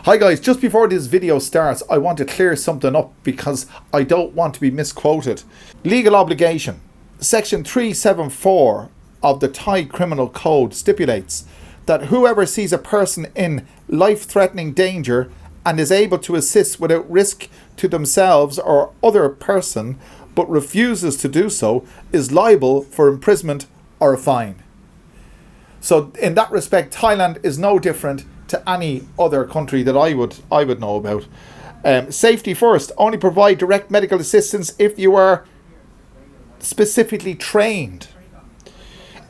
Hi guys, just before this video starts, I want to clear something up because I don't want to be misquoted. Legal obligation. Section 374 of the Thai Criminal Code stipulates that whoever sees a person in life-threatening danger and is able to assist without risk to themselves or other person but refuses to do so is liable for imprisonment or a fine. So in that respect, Thailand is no different to any other country that I would know about. Safety first. Only provide direct medical assistance if you are specifically trained.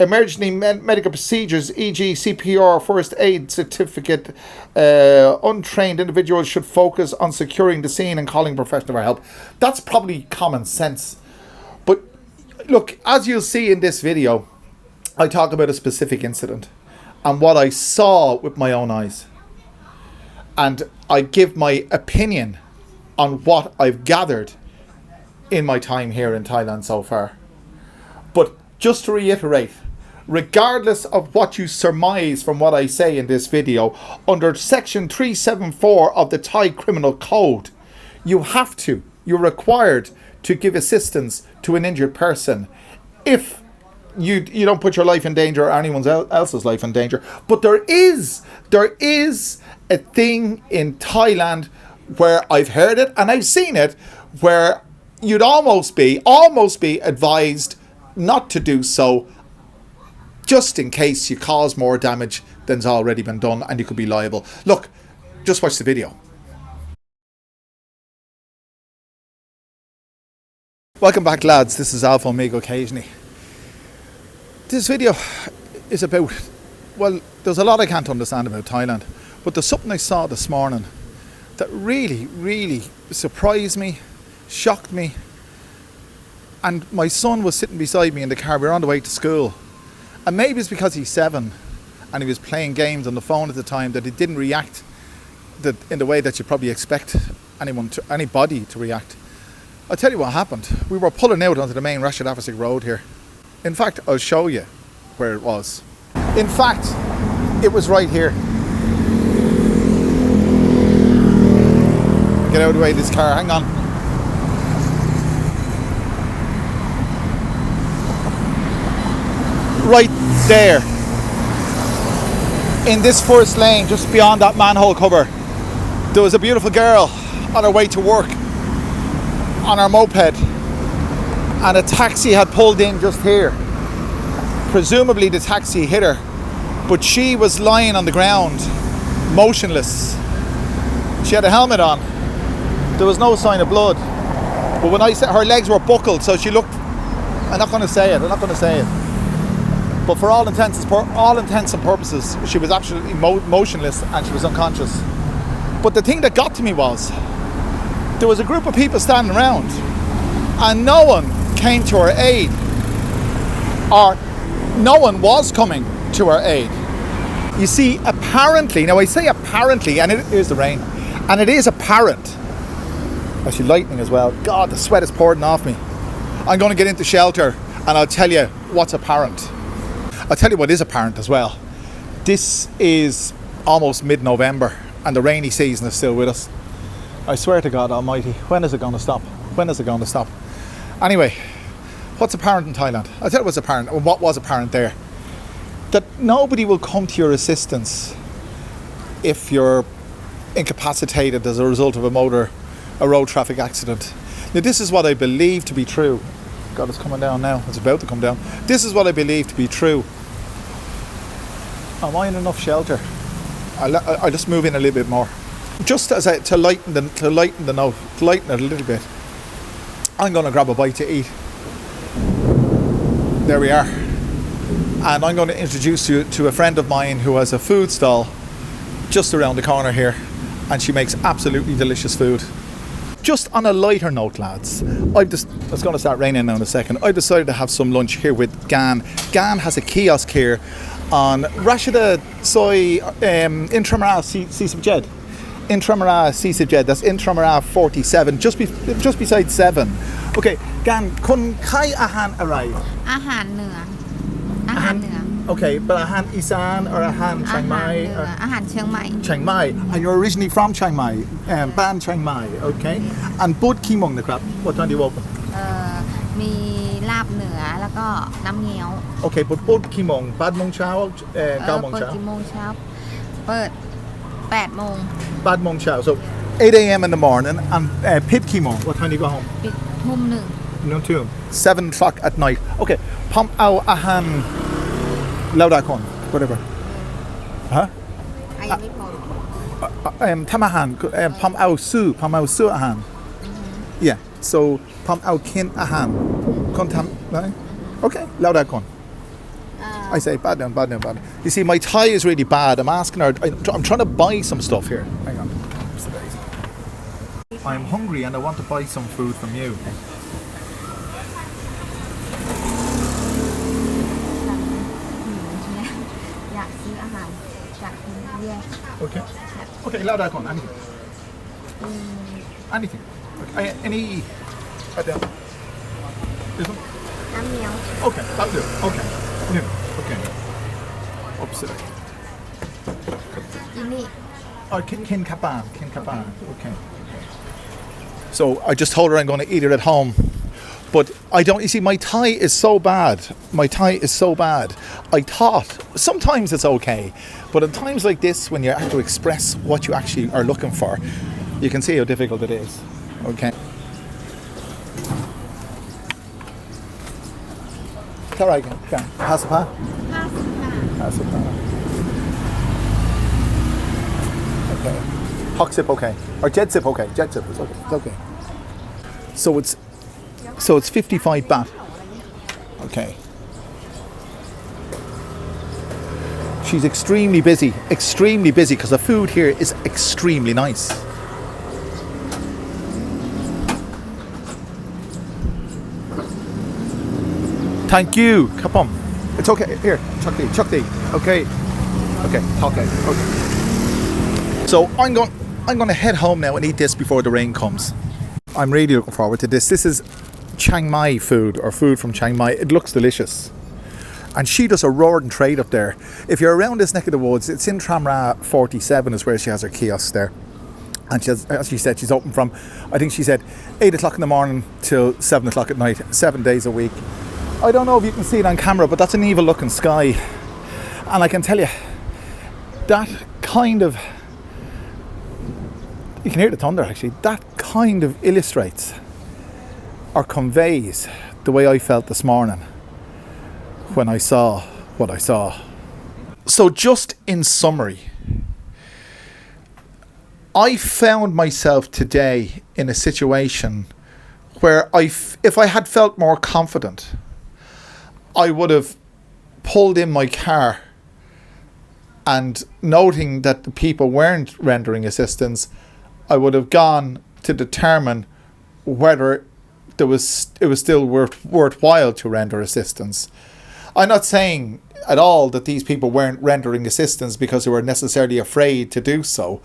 Emergency medical procedures, e.g. CPR, first aid certificate. Untrained individuals should focus on securing the scene and calling professional help. That's probably common sense. But look, as you'll see in this video, I talk about a specific incident and what I saw with my own eyes. And I give my opinion on what I've gathered in my time here in Thailand so far. But just to reiterate, regardless of what you surmise from what I say in this video, under Section 374 of the Thai Criminal Code, you're required to give assistance to an injured person if you don't put your life in danger or anyone else's life in danger. But there is a thing in Thailand where I've heard it and I've seen it where you'd almost be advised not to do so, just in case you cause more damage than's already been done and you could be liable. Look, just watch the video. Welcome back, lads. This is Alpha Omega occasionally. This video is about, well, there's a lot I can't understand about Thailand, but there's something I saw this morning that really surprised me, shocked me. And my son was sitting beside me in the car. We were on the way to school. And maybe it's because he's 7 and he was playing games on the phone at the time that he didn't react in the way that you probably expect anybody to react. I'll tell you what happened. We were pulling out onto the main Rashid Afasik road here. In fact, I'll show you where it was. In fact, it was right here. Get out of the way of this car, hang on. Right there. In this first lane, just beyond that manhole cover, there was a beautiful girl on her way to work on her moped. And a taxi had pulled in just here. Presumably the taxi hit her, but she was lying on the ground, motionless. She had a helmet on. There was no sign of blood. But when I said her legs were buckled, so she looked, I'm not going to say it. But for all intents and purposes, she was absolutely motionless and she was unconscious. But the thing that got to me was, there was a group of people standing around and no one came to her aid, or no one was coming to her aid. You see, apparently, now I say apparently, and it is the rain, and it is apparent, actually lightning as well, God, the sweat is pouring off me. I'm going to get into shelter and I'll tell you what's apparent. I'll tell you what is apparent as well. This is almost mid-November and the rainy season is still with us. I swear to God Almighty, when is it going to stop? When is it going to stop? Anyway, what's apparent in Thailand? I'll tell you what's apparent, or what was apparent there. That nobody will come to your assistance if you're incapacitated as a result of a road traffic accident. Now this is what I believe to be true. God, it's coming down now. It's about to come down. This is what I believe to be true. Am I in enough shelter? I'll just move in a little bit more. Just as to lighten it a little bit. I'm going to grab a bite to eat. There we are. And I'm going to introduce you to a friend of mine who has a food stall just around the corner here. And she makes absolutely delicious food. Just on a lighter note, lads, it's going to start raining now in a second. I decided to have some lunch here with Gan. Gan has a kiosk here on Rashida Soy Intramara Sisabjed. Intramara Sisabjed, that's Intramara 47, just beside 7. Okay, Gan, kun kai ahan arai? อาหารเหนือ Okay, but อาหารอีสาน or อาหารเชียงใหม่ อาหารเชียงใหม่ Chiang Mai and you're originally from Chiang Mai Ban Chiang Mai okay and ปุดกี่โมงนะครับ what time do you open มีลาบเหนือแล้วก็น้ำเงี้ยว okay ปุดกี่โมง8 โมงเช้า9 โมง เปิด เช้า กี่โมงเช้าเปิด8 โมง 8 โมงเช้า so 8 a.m. in the morning and ปิดกี่โมง what time do you go home ปิดทุ่มหนึ่ง no 7 o'clock at night okay ผมเอาอาหารแล้วได้คน whatever ฮะ อายังไม่พอ ทำอาหารผมเอาซื้ออาหาร yeah so ผมเอากินอาหารคนทำได้ okay แล้วได้คน I say bad down. You see, my Thai is really bad. I'm asking her. I'm trying to buy some stuff here. Hang on. I'm hungry and I want to buy some food from you. อยากซื้ออาหารจากคุณเรียก Okay. Okay, loud icon. Anything. Anything. Okay. Any. This one. น้ำเงี้ยว Okay, that'll do. Okay. Yeah. Okay. Upside. อีนี่ Oh, kin kapan. Okay. So I just told her I'm going to eat it at home. But I don't, you see, my Thai is so bad. I thought sometimes it's okay. But at times like this, when you have to express what you actually are looking for, you can see how difficult it is. Okay. It's all right, again. Hasapa? Hasapa. Okay. Hoksip okay. Or Jetsip okay. Jetsip is okay. It's okay. So it's 55 baht. Okay. She's extremely busy because the food here is extremely nice. Thank you. Kapom. It's okay. Here, chukti. Okay. So I'm going to head home now and eat this before the rain comes. I'm really looking forward to this. This is Chiang Mai food, or food from Chiang Mai. It looks delicious. And she does a roaring trade up there. If you're around this neck of the woods, it's in Tramra 47 is where she has her kiosks there. And she has, as she said, she's open from, I think she said, 8 o'clock in the morning till 7 o'clock at night, 7 days a week. I don't know if you can see it on camera, but that's an evil looking sky. And I can tell you, that kind of, you can hear the thunder actually, that kind of illustrates or conveys the way I felt this morning when I saw what I saw. So just in summary, I found myself today in a situation where if I had felt more confident, I would have pulled in my car and noting that the people weren't rendering assistance, I would have gone to determine whether it was still worthwhile to render assistance. I'm not saying at all that these people weren't rendering assistance because they were necessarily afraid to do so.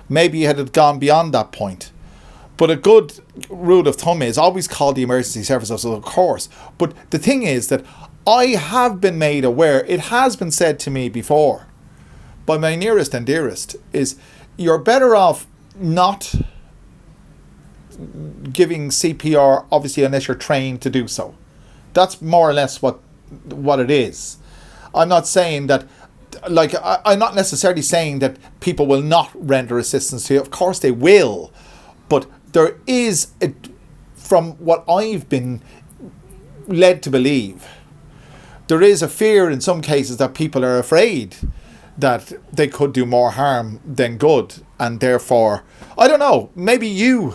Maybe it had gone beyond that point. But a good rule of thumb is always call the emergency services, of course. But the thing is that I have been made aware, it has been said to me before by my nearest and dearest, is you're better off not giving CPR, obviously, unless you're trained to do so. That's more or less what it is. I'm not saying that, like, I'm not necessarily saying that people will not render assistance to you. Of course they will. But there is, from what I've been led to believe, there is a fear in some cases that people are afraid that they could do more harm than good. And therefore, I don't know, maybe you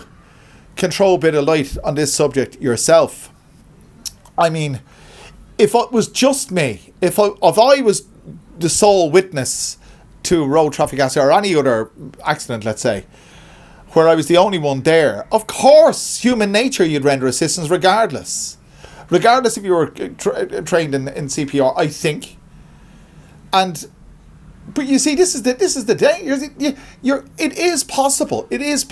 can throw a bit of light on this subject yourself. I mean, if it was just me, if I was the sole witness to a road traffic accident or any other accident, let's say, where I was the only one there, of course, human nature, you'd render assistance regardless if you were trained in CPR, I think. But you see, this is the danger. It is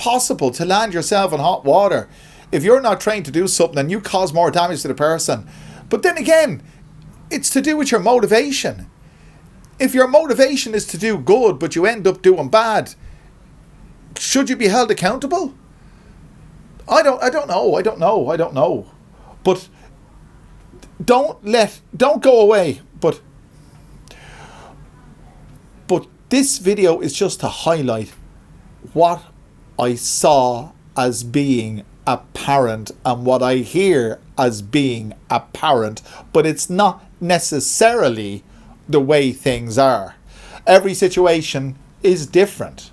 possible to land yourself in hot water if you're not trained to do something and you cause more damage to the person. But then again, it's to do with your motivation. if your motivation is to do good but you end up doing bad, should you be held accountable? I don't know. But don't go away. But this video is just to highlight what I saw as being apparent and what I hear as being apparent, but it's not necessarily the way things are. Every situation is different.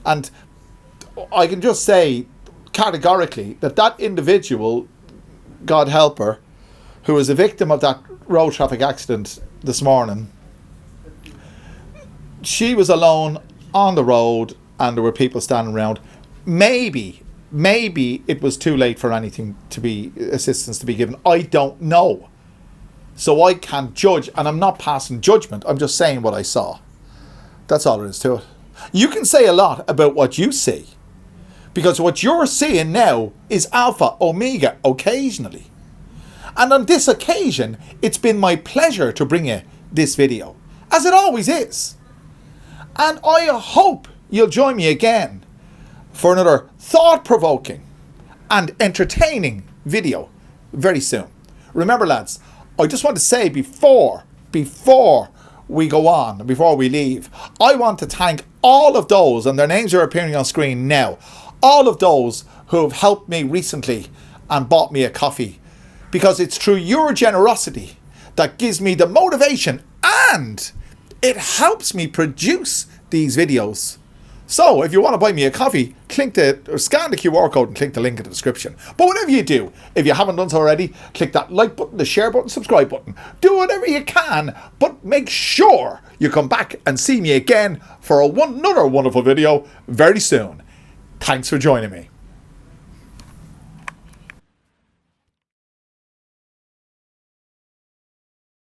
And I can just say categorically that individual, God help her, who was a victim of that road traffic accident this morning, she was alone on the road and there were people standing around. Maybe it was too late for assistance to be given. I don't know. So I can't judge, and I'm not passing judgment. I'm just saying what I saw. That's all there is to it. You can say a lot about what you see, because what you're seeing now is alpha, omega occasionally. And on this occasion, it's been my pleasure to bring you this video, as it always is. And I hope you'll join me again for another thought-provoking and entertaining video very soon. Remember, lads, I just want to say before we go on, before we leave, I want to thank all of those, and their names are appearing on screen now, all of those who have helped me recently and bought me a coffee, because it's through your generosity that gives me the motivation and it helps me produce these videos. So if you want to buy me a coffee, scan the QR code and click the link in the description. But whatever you do, if you haven't done so already, click that like button, the share button, subscribe button. Do whatever you can, but make sure you come back and see me again for another wonderful video very soon. Thanks for joining me.